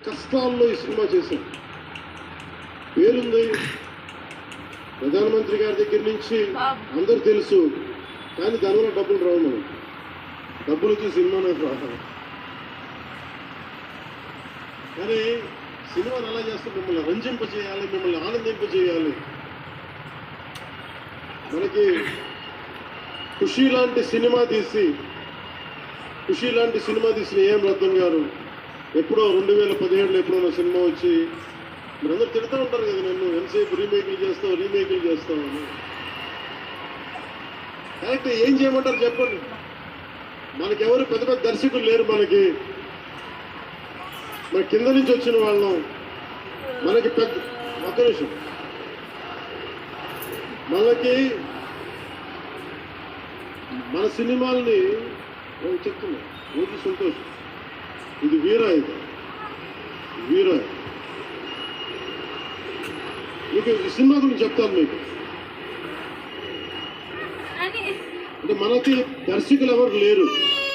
కష్టాల్లో ఈ సినిమా చేశాం. పేరుంది, ప్రధానమంత్రి గారి దగ్గర నుంచి అందరూ తెలుసు, కానీ దానివల్ల డబ్బులు రావు. మనం డబ్బులు వచ్చి సినిమానే రావాలి. కానీ సినిమాను ఎలా చేస్తే మిమ్మల్ని రంజింపజేయాలి, మిమ్మల్ని ఆనందింపజేయాలి. మనకి ఖుషీ లాంటి సినిమా తీసిన ఏం రత్నం గారు ఎప్పుడో 2017లో ఎప్పుడో సినిమా వచ్చి మీరందరూ తిడుతూ ఉంటారు కదా, నన్ను ఎంతసేపు రీమేక్లు చేస్తావు అని. కరెక్ట్, ఏం చేయమంటారు చెప్పండి. మనకెవరు పెద్ద పెద్ద దర్శకులు లేరు. మన కింద నుంచి వచ్చిన వాళ్ళం. మనకి పెద్ద ఒక్క నిమిషం, మన సినిమాల్ని చెప్తున్నా. రోజు సంతోషం. ఇది వీరా మీకు ఈ సినిమా గురించి చెప్తాను. మీకు అంటే మనకి దర్శకులు ఎవరు లేరు.